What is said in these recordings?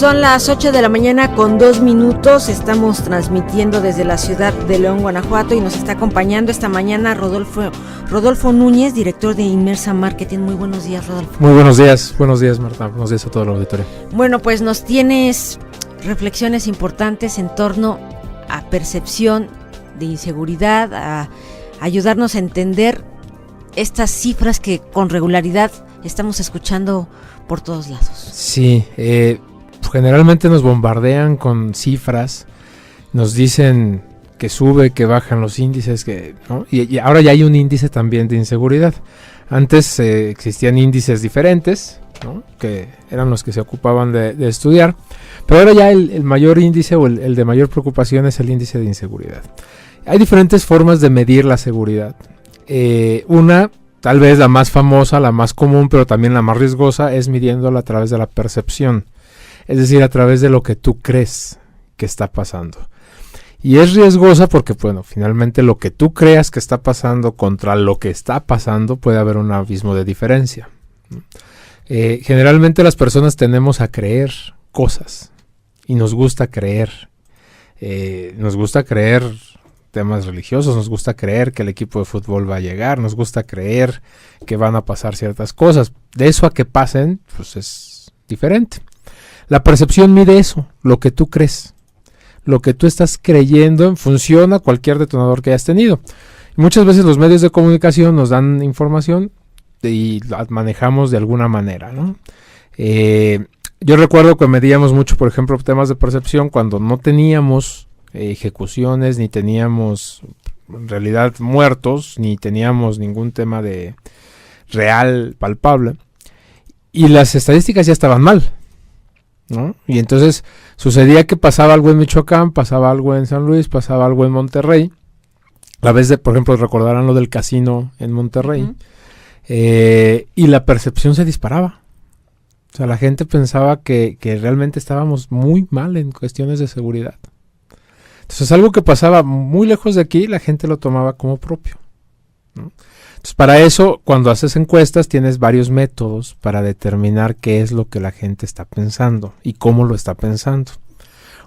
Son las 8 de la mañana con 2 minutos. Estamos transmitiendo desde la ciudad de León, Guanajuato, y nos está acompañando esta mañana Rodolfo Núñez, director de Inmersa Marketing. Muy buenos días, Rodolfo. Muy buenos días, Marta. Buenos días a todo el auditorio. Bueno, pues nos tienes reflexiones importantes en torno a percepción de inseguridad, a ayudarnos a entender estas cifras que con regularidad estamos escuchando por todos lados. Sí, generalmente nos bombardean con cifras, nos dicen que sube, que bajan los índices, ¿no? y ahora ya hay un índice también de inseguridad. Antes existían índices diferentes, ¿no? Que eran los que se ocupaban de estudiar, pero ahora ya el mayor índice o el de mayor preocupación es el índice de inseguridad. Hay diferentes formas de medir la seguridad. Una, tal vez la más famosa, la más común, pero también la más riesgosa, es midiéndola a través de la percepción. Es decir, a través de lo que tú crees que está pasando. Y es riesgosa porque, bueno, finalmente lo que tú creas que está pasando contra lo que está pasando puede haber un abismo de diferencia. Generalmente las personas tendemos a creer cosas y nos gusta creer. Nos gusta creer temas religiosos, nos gusta creer que el equipo de fútbol va a llegar, nos gusta creer que van a pasar ciertas cosas. De eso a que pasen, pues es diferente. La percepción mide eso, lo que tú crees, lo que tú estás creyendo en función a cualquier detonador que hayas tenido. Y muchas veces los medios de comunicación nos dan información y la manejamos de alguna manera, ¿no? Yo recuerdo que medíamos mucho, por ejemplo, temas de percepción cuando no teníamos ejecuciones, ni teníamos en realidad muertos, ni teníamos ningún tema de real palpable, y las estadísticas ya estaban mal, ¿no? Y entonces sucedía que pasaba algo en Michoacán, pasaba algo en San Luis, pasaba algo en Monterrey. A veces, por ejemplo, recordarán lo del casino en Monterrey. Uh-huh. Y la percepción se disparaba. O sea, la gente pensaba que realmente estábamos muy mal en cuestiones de seguridad. Entonces, algo que pasaba muy lejos de aquí, la gente lo tomaba como propio, ¿no? Entonces, para eso, cuando haces encuestas, tienes varios métodos para determinar qué es lo que la gente está pensando y cómo lo está pensando.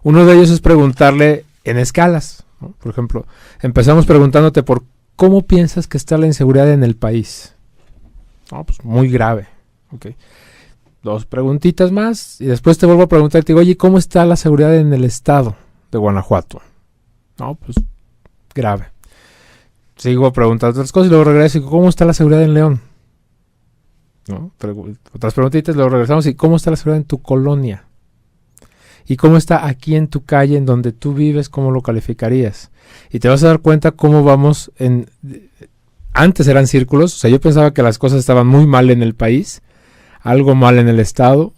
Uno de ellos es preguntarle en escalas, ¿no? Por ejemplo, empezamos preguntándote por cómo piensas que está la inseguridad en el país. No, pues muy grave. Okay. 2 preguntitas más y después te vuelvo a preguntar, te digo, oye, ¿cómo está la seguridad en el estado de Guanajuato? No, pues grave. Sigo preguntando otras cosas y luego regreso y ¿cómo está la seguridad en León? ¿No? Otras preguntitas, luego regresamos y ¿cómo está la seguridad en tu colonia? ¿Y cómo está aquí en tu calle, en donde tú vives? ¿Cómo lo calificarías? Y te vas a dar cuenta cómo vamos antes eran círculos, o sea, yo pensaba que las cosas estaban muy mal en el país, algo mal en el estado,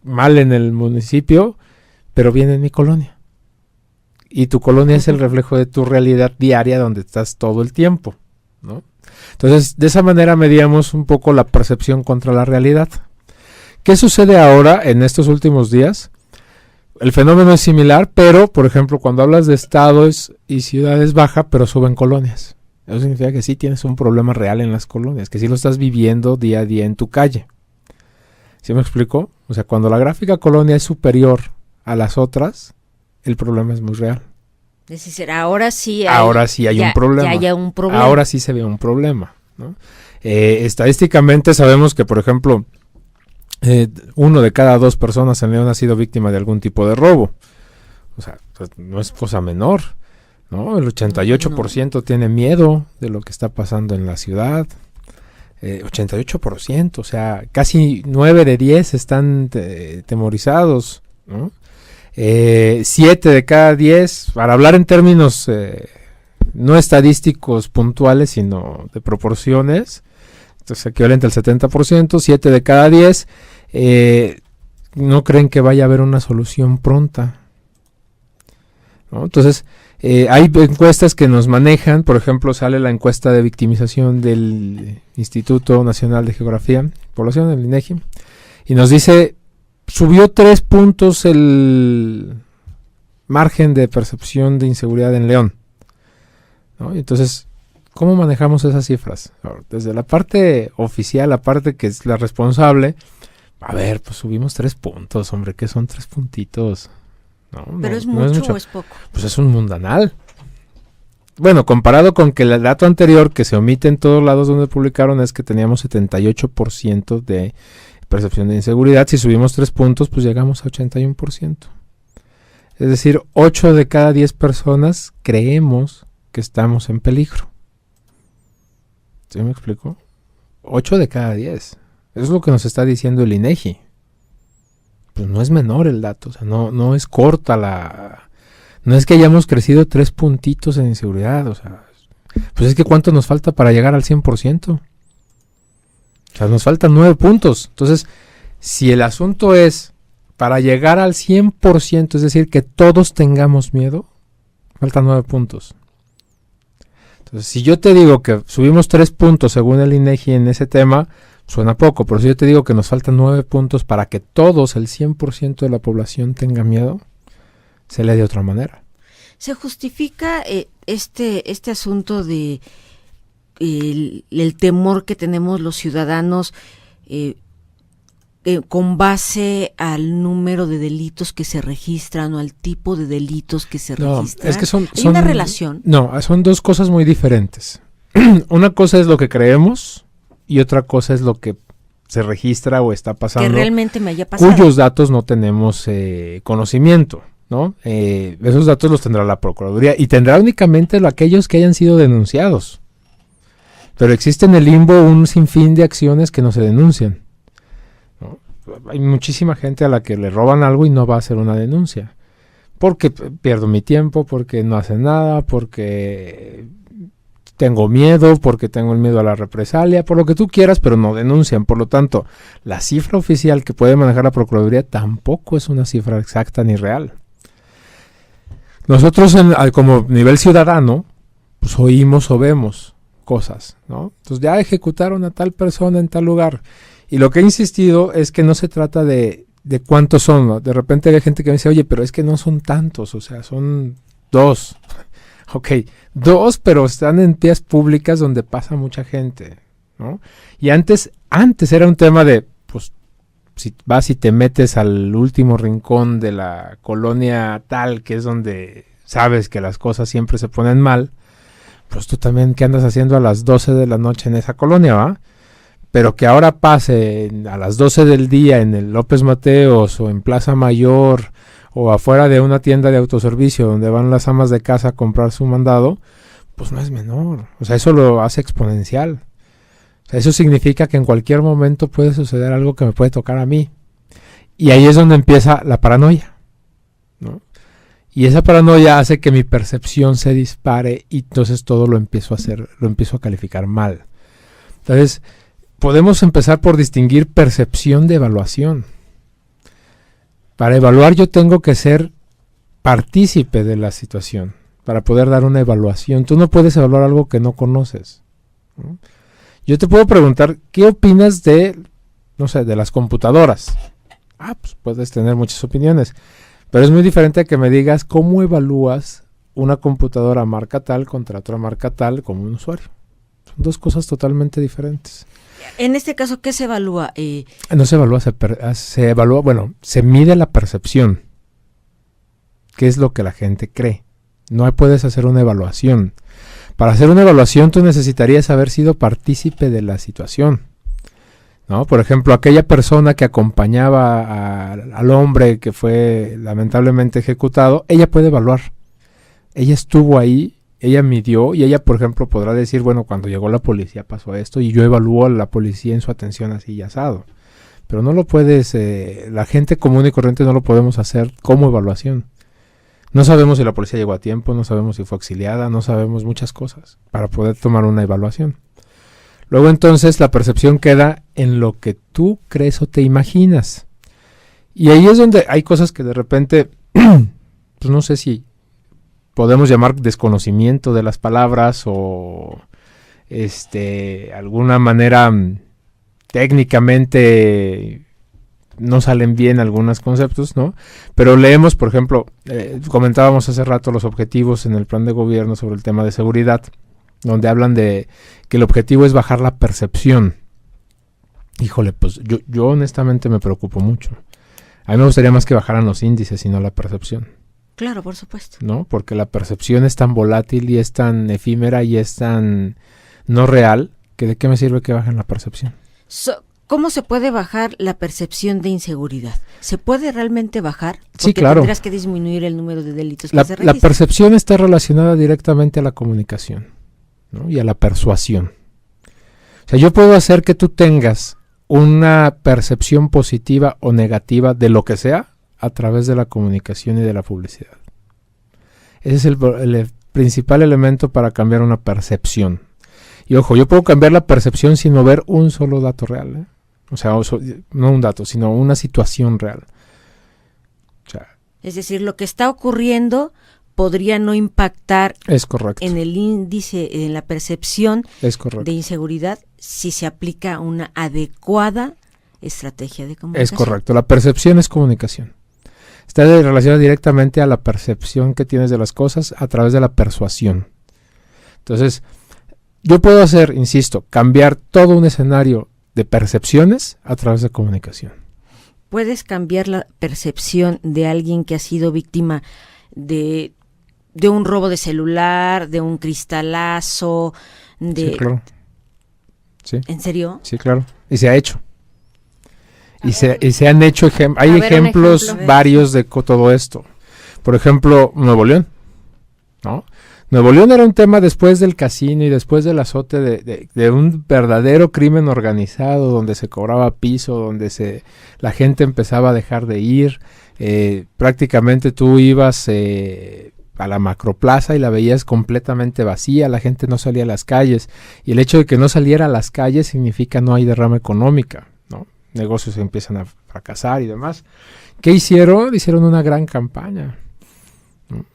mal en el municipio, pero bien en mi colonia. Y tu colonia es el reflejo de tu realidad diaria donde estás todo el tiempo, ¿no? Entonces, de esa manera medíamos un poco la percepción contra la realidad. ¿Qué sucede ahora en estos últimos días? El fenómeno es similar, pero, por ejemplo, cuando hablas de estados y ciudades baja, pero suben colonias. Eso significa que sí tienes un problema real en las colonias, que sí lo estás viviendo día a día en tu calle. ¿Sí me explico? O sea, cuando la gráfica colonia es superior a las otras, el problema es muy real. Es decir, ahora sí hay un problema. Ya hay un problema. Ahora sí se ve un problema, ¿no? Estadísticamente sabemos que, por ejemplo, 1 de cada 2 personas en León ha sido víctima de algún tipo de robo. O sea, pues no es cosa menor, ¿no? El 88% tiene miedo de lo que está pasando en la ciudad. 88%, o sea, casi 9 de 10 están temorizados, ¿no? 7 de cada 10, para hablar en términos no estadísticos puntuales, sino de proporciones, entonces equivalente al 70%, 7 de cada 10 no creen que vaya a haber una solución pronta, ¿no? Entonces, hay encuestas que nos manejan, por ejemplo, sale la encuesta de victimización del Instituto Nacional de Geografía y Población, el INEGI, y nos dice, subió 3 puntos el margen de percepción de inseguridad en León, ¿no? Entonces, ¿cómo manejamos esas cifras? Desde la parte oficial, la parte que es la responsable, A ver, pues subimos 3 puntos, hombre, ¿qué son 3 puntitos? ¿Pero es mucho o es poco? Pues es un mundanal. Bueno, comparado con que el dato anterior que se omite en todos lados donde publicaron es que teníamos 78% de percepción de inseguridad. Si subimos 3 puntos, pues llegamos a 81%. Es decir, 8 de cada 10 personas creemos que estamos en peligro. ¿Sí me explico? 8 de cada 10. Eso es lo que nos está diciendo el INEGI. Pues no es menor el dato, o sea, no es corta la... No es que hayamos crecido 3 puntitos en inseguridad, o sea... Pues es que ¿cuánto nos falta para llegar al 100%? O sea, nos faltan 9 puntos. Entonces, si el asunto es para llegar al 100%, es decir, que todos tengamos miedo, faltan 9 puntos. Entonces, si yo te digo que subimos 3 puntos según el INEGI en ese tema, suena poco, pero si yo te digo que nos faltan 9 puntos para que todos, el 100% de la población tenga miedo, se lee de otra manera. ¿Se justifica este asunto de el temor que tenemos los ciudadanos con base al número de delitos que se registran o al tipo de delitos que se registran? Es que ¿Hay una relación? No, son dos cosas muy diferentes. Una cosa es lo que creemos y otra cosa es lo que se registra o está pasando. Que realmente me haya pasado. Cuyos datos no tenemos conocimiento, ¿no? Esos datos los tendrá la Procuraduría y tendrá únicamente aquellos que hayan sido denunciados. Pero existe en el limbo un sinfín de acciones que no se denuncian, ¿no? Hay muchísima gente a la que le roban algo y no va a hacer una denuncia. Porque pierdo mi tiempo, porque no hacen nada, porque tengo miedo, porque tengo el miedo a la represalia, por lo que tú quieras, pero no denuncian. Por lo tanto, la cifra oficial que puede manejar la Procuraduría tampoco es una cifra exacta ni real. Nosotros, como nivel ciudadano, pues oímos o vemos cosas, ¿no? Entonces ya ejecutaron a tal persona en tal lugar. Y lo que he insistido es que no se trata de cuántos son, ¿no? De repente hay gente que me dice, oye, pero es que no son tantos, o sea, son 2. Ok, 2, pero están en vías públicas donde pasa mucha gente, ¿no? Y antes era un tema de, pues, si vas y te metes al último rincón de la colonia tal, que es donde sabes que las cosas siempre se ponen mal, pues tú también, ¿qué andas haciendo a las 12 de la noche en esa colonia, va? Pero que ahora pase a las 12 del día en el López Mateos o en Plaza Mayor o afuera de una tienda de autoservicio donde van las amas de casa a comprar su mandado, pues no es menor. O sea, eso lo hace exponencial. O sea, eso significa que en cualquier momento puede suceder algo que me puede tocar a mí. Y ahí es donde empieza la paranoia, ¿no? Y esa paranoia hace que mi percepción se dispare y entonces todo lo empiezo a calificar mal. Entonces, podemos empezar por distinguir percepción de evaluación. Para evaluar yo tengo que ser partícipe de la situación para poder dar una evaluación. Tú no puedes evaluar algo que no conoces, ¿no? Yo te puedo preguntar, ¿qué opinas de las computadoras? Pues puedes tener muchas opiniones, pero es muy diferente a que me digas cómo evalúas una computadora marca tal contra otra marca tal como un usuario. Son dos cosas totalmente diferentes. En este caso, ¿qué se evalúa? No se evalúa, se evalúa, bueno, se mide la percepción. ¿Qué es lo que la gente cree? No puedes hacer una evaluación. Para hacer una evaluación tú necesitarías haber sido partícipe de la situación, ¿no? Por ejemplo, aquella persona que acompañaba al hombre que fue lamentablemente ejecutado, ella puede evaluar. Ella estuvo ahí, ella midió y ella, por ejemplo, podrá decir, bueno, cuando llegó la policía pasó esto y yo evalúo a la policía en su atención así y asado. Pero no lo puedes, la gente común y corriente no lo podemos hacer como evaluación. No sabemos si la policía llegó a tiempo, no sabemos si fue auxiliada, no sabemos muchas cosas para poder tomar una evaluación. Luego entonces la percepción queda en lo que tú crees o te imaginas. Y ahí es donde hay cosas que de repente, pues no sé si podemos llamar desconocimiento de las palabras o alguna manera técnicamente no salen bien algunos conceptos, ¿no? Pero leemos, por ejemplo, comentábamos hace rato los objetivos en el plan de gobierno sobre el tema de seguridad, donde hablan de que el objetivo es bajar la percepción. híjole, pues yo honestamente me preocupo mucho. A mí me gustaría más que bajaran los índices y no la percepción. Claro, por supuesto. ¿No? Porque la percepción es tan volátil y es tan efímera y es tan no real, que de qué me sirve que bajen la percepción. ¿Cómo se puede bajar la percepción de inseguridad? ¿Se puede realmente bajar? Porque sí, claro. Tendrás que disminuir el número de delitos que se La registran. percepción está relacionada directamente a la comunicación, ¿no? Y a la persuasión. O sea, yo puedo hacer que tú tengas una percepción positiva o negativa de lo que sea a través de la comunicación y de la publicidad. Ese es el principal elemento para cambiar una percepción. Y ojo, yo puedo cambiar la percepción sin mover un solo dato real, ¿eh? O sea, no un dato, sino una situación real. O sea, es decir, lo que está ocurriendo podría no impactar es correcto. En el índice, en la percepción es correcto. de inseguridad si se aplica una adecuada estrategia de comunicación. Es correcto. La percepción es comunicación. Está relacionada directamente a la percepción que tienes de las cosas a través de la persuasión. Entonces, yo puedo hacer, insisto, cambiar todo un escenario de percepciones a través de comunicación. ¿Puedes cambiar la percepción de alguien que ha sido víctima de un robo de celular, de un cristalazo, de... Sí, claro. Sí. ¿En serio? Sí, claro. Y se ha hecho. Y se han hecho hay ejemplos varios de todo esto. Por ejemplo, Nuevo León, ¿no? Nuevo León era un tema después del casino y después del azote de un verdadero crimen organizado donde se cobraba piso, donde la gente empezaba a dejar de ir. Prácticamente tú ibas a la macroplaza y la veías completamente vacía, la gente no salía a las calles. Y el hecho de que no saliera a las calles significa no hay derrama económica, ¿no? Negocios empiezan a fracasar y demás. ¿Qué hicieron? Hicieron una gran campaña.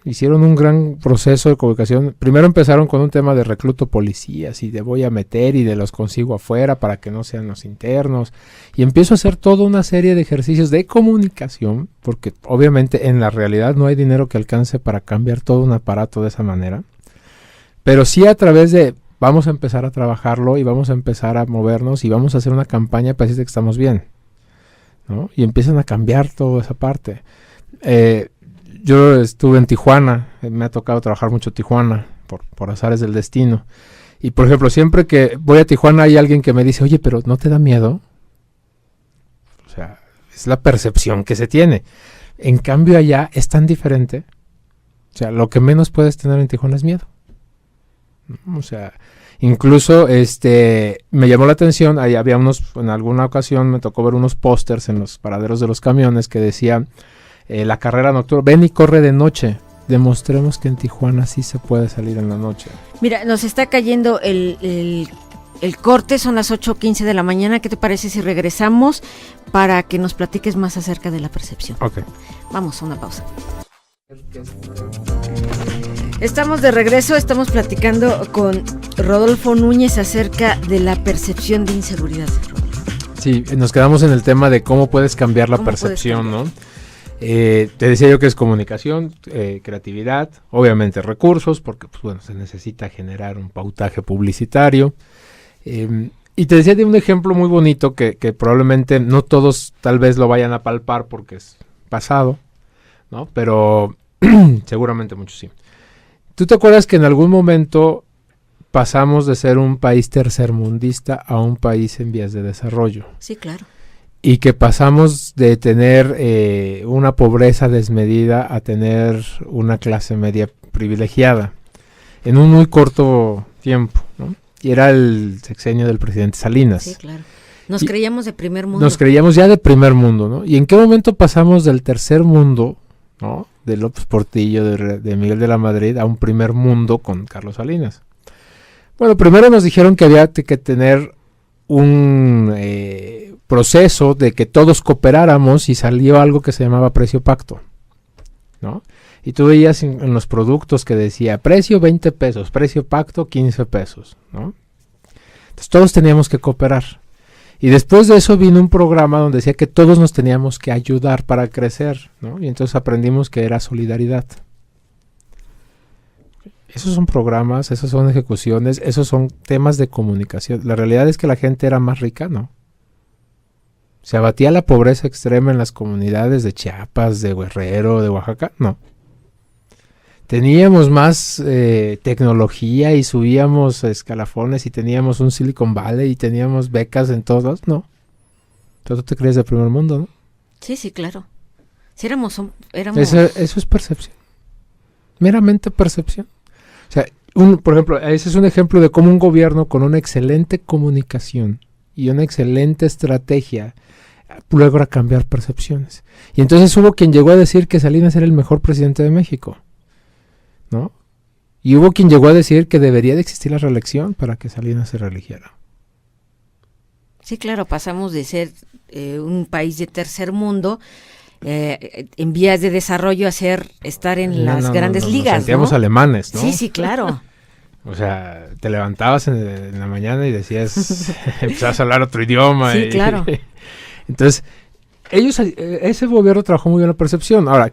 Hicieron un gran proceso de comunicación. Primero empezaron con un tema de recluto policías y de voy a meter y de los consigo afuera para que no sean los internos. Y empiezo a hacer toda una serie de ejercicios de comunicación, porque obviamente en la realidad no hay dinero que alcance para cambiar todo un aparato de esa manera. Pero sí a través de vamos a empezar a trabajarlo y vamos a empezar a movernos y vamos a hacer una campaña para decir que estamos bien, ¿no? Y empiezan a cambiar toda esa parte. Yo estuve en Tijuana, me ha tocado trabajar mucho en Tijuana, por azares del destino. Y por ejemplo, siempre que voy a Tijuana hay alguien que me dice, oye, pero ¿no te da miedo? O sea, es la percepción que se tiene. En cambio allá es tan diferente. O sea, lo que menos puedes tener en Tijuana es miedo. O sea, incluso me llamó la atención, ahí había en alguna ocasión me tocó ver unos pósters en los paraderos de los camiones que decían, la carrera nocturna, ven y corre de noche. Demostremos que en Tijuana sí se puede salir en la noche. Mira, nos está cayendo el corte, son las 8:15 de la mañana. ¿Qué te parece si regresamos para que nos platiques más acerca de la percepción? Ok. Vamos a una pausa. Estamos de regreso, estamos platicando con Rodolfo Núñez acerca de la percepción de inseguridad. Sí, nos quedamos en el tema de cómo puedes cambiar la percepción, ¿no? Te decía yo que es comunicación, creatividad, obviamente recursos, porque pues, bueno, se necesita generar un pautaje publicitario. Y te decía de un ejemplo muy bonito que probablemente no todos tal vez lo vayan a palpar porque es pasado, ¿no? Pero seguramente muchos sí. ¿Tú te acuerdas que en algún momento pasamos de ser un país tercermundista a un país en vías de desarrollo? Sí, claro. Y que pasamos de tener una pobreza desmedida a tener una clase media privilegiada en un muy corto tiempo, ¿no? Y era el sexenio del presidente Salinas. Sí, claro. Nos creíamos de primer mundo. Nos creíamos ya de primer mundo, ¿no? ¿Y en qué momento pasamos del tercer mundo, ¿no? De López Portillo, de Miguel de la Madrid, a un primer mundo con Carlos Salinas? Bueno, primero nos dijeron que había que tener un proceso de que todos cooperáramos y salió algo que se llamaba precio pacto, ¿no? Y tú veías en los productos que decía precio 20 pesos, precio pacto 15 pesos, ¿no? Entonces todos teníamos que cooperar. Y después de eso vino un programa donde decía que todos nos teníamos que ayudar para crecer, ¿no? Y entonces aprendimos que era solidaridad. Esos son programas, esos son ejecuciones, esos son temas de comunicación. La realidad es que la gente era más rica, ¿no? ¿Se abatía la pobreza extrema en las comunidades de Chiapas, de Guerrero, de Oaxaca? No. ¿Teníamos más tecnología y subíamos escalafones y teníamos un Silicon Valley y teníamos becas en todos? No. Tú te crees de primer mundo, ¿no? Sí, sí, claro. Si éramos... Eso es percepción. Meramente percepción. O sea, por ejemplo, ese es un ejemplo de cómo un gobierno con una excelente comunicación y una excelente estrategia logra cambiar percepciones. Y entonces hubo quien llegó a decir que Salinas era el mejor presidente de México, ¿no? Y hubo quien llegó a decir que debería de existir la reelección para que Salinas se reeligiera. Sí, claro, pasamos de ser un país de tercer mundo en vías de desarrollo a estar en las grandes ligas, nos sentíamos alemanes, ¿no? Sí, sí, claro. O sea, te levantabas en la mañana y decías, empezabas a hablar otro idioma. Sí, claro. Entonces, ese gobierno trabajó muy bien la percepción. Ahora,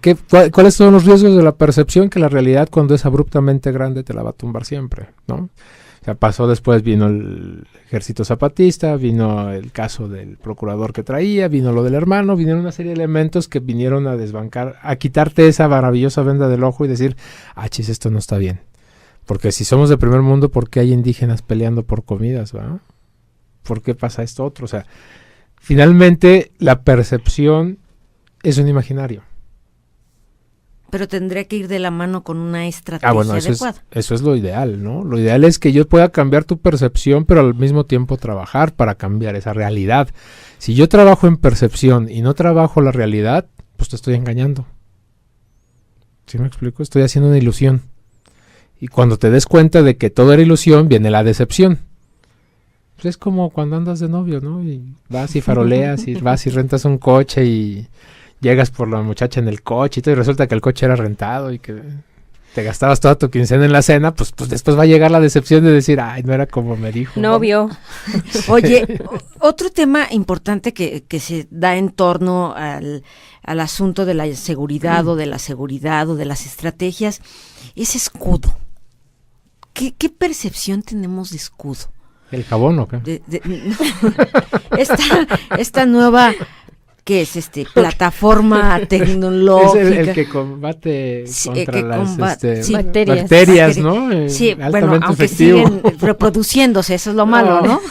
¿cuáles son los riesgos de la percepción? Que la realidad, cuando es abruptamente grande, te la va a tumbar siempre, ¿no? O sea, pasó después, vino el ejército zapatista, vino el caso del procurador que traía, vino lo del hermano, vinieron una serie de elementos que vinieron a desbancar, a quitarte esa maravillosa venda del ojo y decir, chis, esto no está bien. Porque si somos de primer mundo, ¿por qué hay indígenas peleando por comidas, va? ¿Por qué pasa esto otro? O sea, finalmente la percepción es un imaginario. Pero tendría que ir de la mano con una estrategia adecuada. Eso es lo ideal, ¿no? Lo ideal es que yo pueda cambiar tu percepción, pero al mismo tiempo trabajar para cambiar esa realidad. Si yo trabajo en percepción y no trabajo la realidad, pues te estoy engañando. ¿Sí me explico? Estoy haciendo una ilusión. Y cuando te des cuenta de que todo era ilusión, viene la decepción. Pues es como cuando andas de novio, ¿no? Y vas y faroleas y vas y rentas un coche y llegas por la muchacha en el coche y todo, y resulta que el coche era rentado y que te gastabas toda tu quincena en la cena, pues después va a llegar la decepción de decir, no era como me dijo. Novio. Oye, otro tema importante que se da en torno al asunto de la seguridad o de la seguridad o de las estrategias es escudo. ¿Qué percepción tenemos de escudo? ¿El jabón o qué? Esta nueva... ¿Qué es plataforma tecnológica? Es el que combate contra las bacterias, ¿no? Sí, bueno, aunque efectivo. Siguen reproduciéndose, eso es lo malo, ¿no?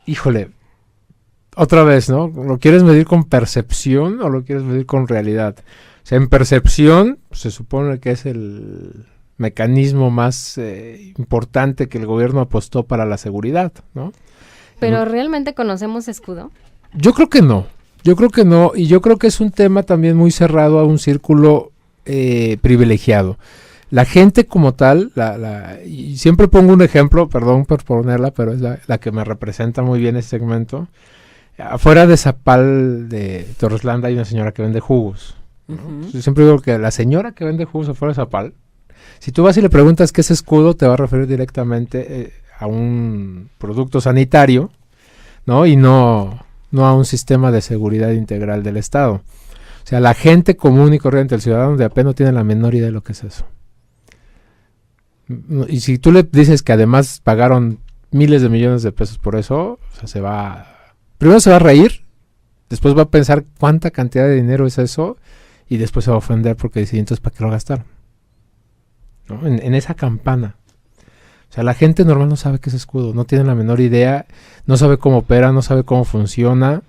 Híjole, otra vez, ¿no? ¿Lo quieres medir con percepción o lo quieres medir con realidad? O sea, en percepción se supone que es el mecanismo más importante que el gobierno apostó para la seguridad, ¿no? ¿Pero realmente conocemos escudo? Yo creo que no, y yo creo que es un tema también muy cerrado a un círculo privilegiado. La gente como tal, y siempre pongo un ejemplo, perdón por ponerla, pero es la que me representa muy bien este segmento. Afuera de Zapal de Torreslanda hay una señora que vende jugos. Uh-huh. Yo siempre digo que la señora que vende jugos afuera de Zapal, si tú vas y le preguntas qué es escudo, te va a referir directamente a un producto sanitario, ¿no? Y no a un sistema de seguridad integral del Estado. O sea, la gente común y corriente, el ciudadano de a pie no tiene la menor idea de lo que es eso. Y si tú le dices que además pagaron miles de millones de pesos por eso, o sea, primero se va a reír, después va a pensar cuánta cantidad de dinero es eso, y después se va a ofender porque dice, entonces ¿para qué lo gastaron? ¿No? En esa campana. O sea, la gente normal no sabe qué es escudo, no tiene la menor idea, no sabe cómo opera, no sabe cómo funciona,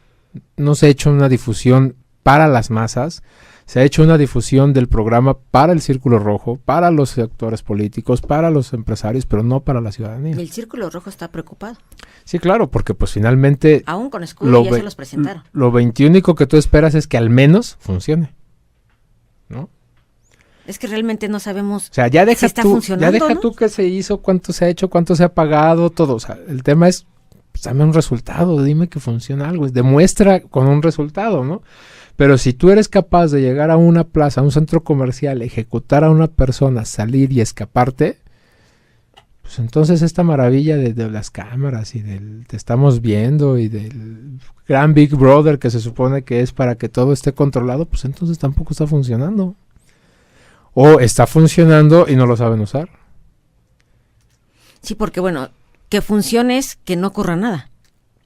no se ha hecho una difusión para las masas, se ha hecho una difusión del programa para el Círculo Rojo, para los actores políticos, para los empresarios, pero no para la ciudadanía. Y el Círculo Rojo está preocupado. Sí, claro, porque pues finalmente... Aún con escudo ya se los presentaron. Lo 21 que tú esperas es que al menos funcione, ¿no? Es que realmente no sabemos, o sea, ya deja si está funcionando, ya deja ¿no? tú qué se hizo, cuánto se ha hecho, cuánto se ha pagado, todo. O sea, el tema es, pues, dame un resultado, dime que funciona algo, demuestra con un resultado, ¿no? Pero si tú eres capaz de llegar a una plaza, a un centro comercial, ejecutar a una persona, salir y escaparte, pues entonces esta maravilla de las cámaras y del te estamos viendo y del gran Big Brother que se supone que es para que todo esté controlado, pues entonces tampoco está funcionando. O está funcionando y no lo saben usar. Sí, porque bueno, que funcione es que no ocurra nada.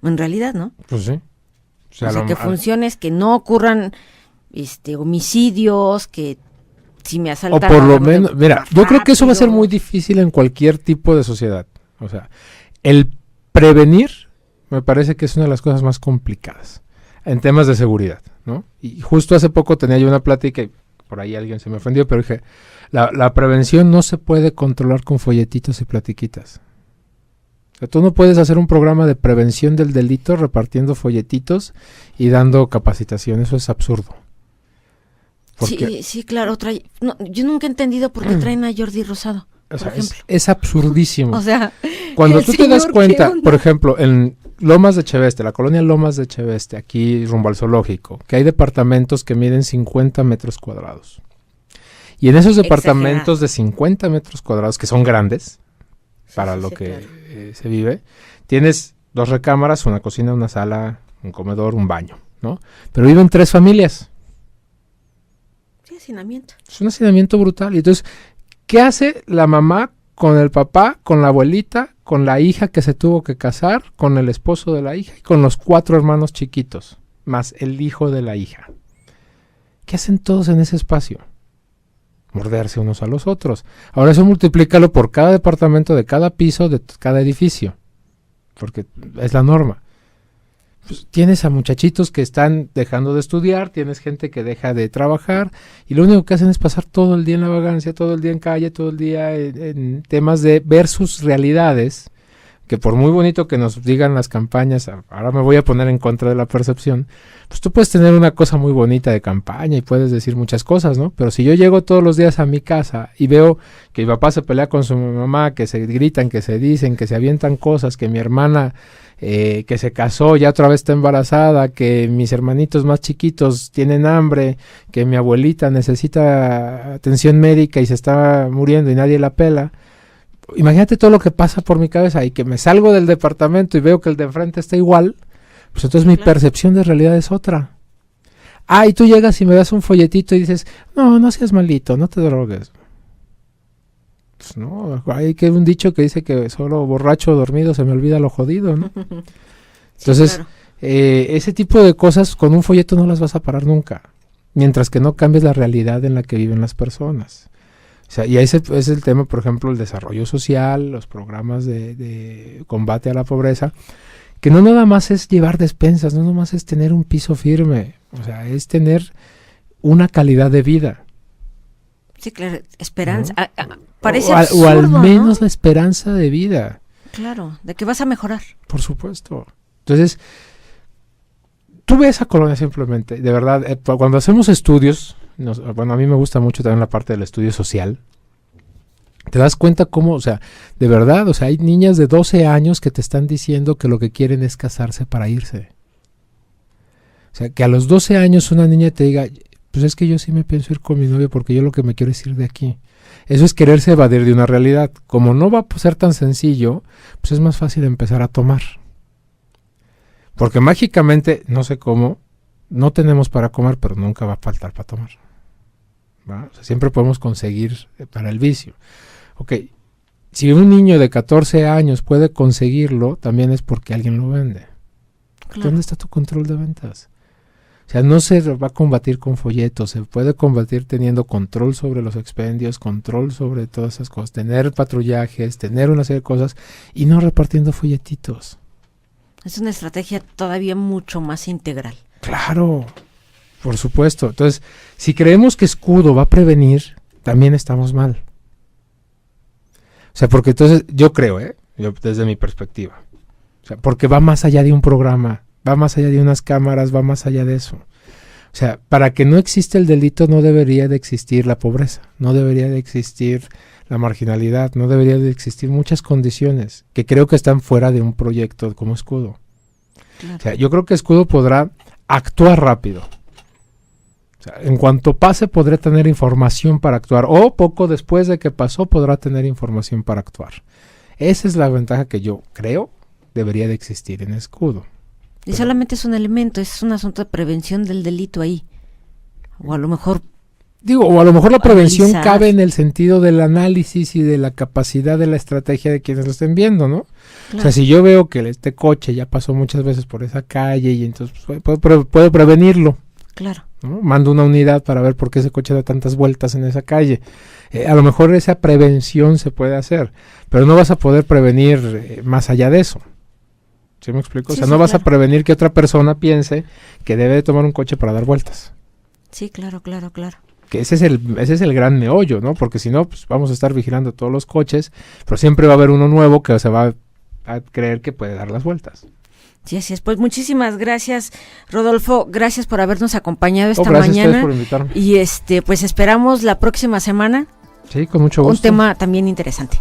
En realidad, ¿no? Pues sí. O sea, que funciones, que no ocurran homicidios, que si me asaltan... O por lo menos, mira, yo creo que eso va a ser muy difícil en cualquier tipo de sociedad. O sea, el prevenir me parece que es una de las cosas más complicadas en temas de seguridad, ¿no? Y justo hace poco tenía yo una plática y por ahí alguien se me ofendió, pero dije, la prevención no se puede controlar con folletitos y platiquitas. O sea, tú no puedes hacer un programa de prevención del delito repartiendo folletitos y dando capacitación, eso es absurdo. Sí, claro, yo nunca he entendido por qué traen a Jordi Rosado, por ejemplo. Es absurdísimo. O sea, cuando tú te das cuenta, por ejemplo, en Lomas de Cheveste, la colonia Lomas de Cheveste, aquí rumbo al zoológico, que hay departamentos que miden 50 metros cuadrados. Y en esos departamentos de 50 metros cuadrados, que son grandes, para lo que se vive, tienes 2 recámaras, una cocina, una sala, un comedor, un baño, ¿no? Pero viven 3 familias. Sí, hacinamiento. Es un hacinamiento brutal. Y entonces, ¿qué hace la mamá con el papá, con la abuelita, con la hija que se tuvo que casar, con el esposo de la hija y con los 4 hermanos chiquitos, más el hijo de la hija? ¿Qué hacen todos en ese espacio? Morderse unos a los otros. Ahora eso multiplícalo por cada departamento de cada piso de cada edificio, porque es la norma. Pues tienes a muchachitos que están dejando de estudiar, tienes gente que deja de trabajar y lo único que hacen es pasar todo el día en la vagancia, todo el día en calle, todo el día en temas de ver sus realidades, que por muy bonito que nos digan las campañas, ahora me voy a poner en contra de la percepción, pues tú puedes tener una cosa muy bonita de campaña y puedes decir muchas cosas, ¿no? Pero si yo llego todos los días a mi casa y veo que mi papá se pelea con su mamá, que se gritan, que se dicen, que se avientan cosas, que mi hermana que se casó ya otra vez está embarazada, que mis hermanitos más chiquitos tienen hambre, que mi abuelita necesita atención médica y se está muriendo y nadie la pela. Imagínate todo lo que pasa por mi cabeza y que me salgo del departamento y veo que el de enfrente está igual, pues entonces mi percepción de realidad es otra. Y tú llegas y me das un folletito y dices, no seas malito, no te drogues. Pues no, hay que un dicho que dice que solo borracho o dormido se me olvida lo jodido, ¿no? Entonces, claro. Ese tipo de cosas con un folleto no las vas a parar nunca, mientras que no cambies la realidad en la que viven las personas. O sea, y ese es el tema, por ejemplo, el desarrollo social, los programas de combate a la pobreza, que no nada más es llevar despensas, no nada más es tener un piso firme, o sea, es tener una calidad de vida. Sí, claro, esperanza. ¿No? Parece absurdo, o al menos, ¿no? La esperanza de vida. Claro, de que vas a mejorar. Por supuesto. Entonces, tú ves a Colonia simplemente, de verdad, cuando hacemos estudios, a mí me gusta mucho también la parte del estudio social, te das cuenta cómo, o sea, de verdad, o sea, hay niñas de 12 años que te están diciendo que lo que quieren es casarse para irse. O sea, que a los 12 años una niña te diga, pues es que yo sí me pienso ir con mi novio porque yo lo que me quiero es ir de aquí. Eso es quererse evadir de una realidad. Como no va a ser tan sencillo, pues es más fácil empezar a tomar. Porque mágicamente, no sé cómo, no tenemos para comer, pero nunca va a faltar para tomar. ¿Va? O sea, siempre podemos conseguir para el vicio. Ok, si un niño de 14 años puede conseguirlo, también es porque alguien lo vende. Claro. ¿Dónde está tu control de ventas? O sea, no se va a combatir con folletos, se puede combatir teniendo control sobre los expendios, control sobre todas esas cosas, tener patrullajes, tener una serie de cosas y no repartiendo folletitos. Es una estrategia todavía mucho más integral. Claro, por supuesto. Entonces, si creemos que Escudo va a prevenir, también estamos mal. O sea, porque entonces yo creo, yo desde mi perspectiva, o sea, porque va más allá de un programa, va más allá de unas cámaras, va más allá de eso. O sea, para que no exista el delito no debería de existir la pobreza, no debería de existir la marginalidad, no debería de existir muchas condiciones que creo que están fuera de un proyecto como Escudo. Claro. O sea, yo creo que Escudo podrá actuar rápido. O sea, en cuanto pase podrá tener información para actuar o poco después de que pasó podrá tener información para actuar. Esa es la ventaja que yo creo debería de existir en Escudo. Y solamente es un elemento, es un asunto de prevención del delito ahí. O a lo mejor Digo, o a lo mejor la prevención analizar. cabe en el sentido del análisis y de la capacidad de la estrategia de quienes lo estén viendo, ¿no? Claro. O sea, si yo veo que este coche ya pasó muchas veces por esa calle y entonces puedo prevenirlo, Claro. ¿no? Mando una unidad para ver por qué ese coche da tantas vueltas en esa calle. A lo mejor esa prevención se puede hacer, pero no vas a poder prevenir más allá de eso. ¿Sí me explico? O Sí, sea, sí, no vas a claro. prevenir que otra persona piense que debe de tomar un coche para dar vueltas. Sí, claro. Que ese es el gran meollo, ¿no? Porque si no, pues vamos a estar vigilando todos los coches, pero siempre va a haber uno nuevo que se va a creer que puede dar las vueltas. Sí, así es. Pues muchísimas gracias, Rodolfo. Gracias por habernos acompañado esta Gracias a ustedes mañana. por invitarme. Y pues esperamos la próxima semana Sí, con mucho un gusto. tema también interesante.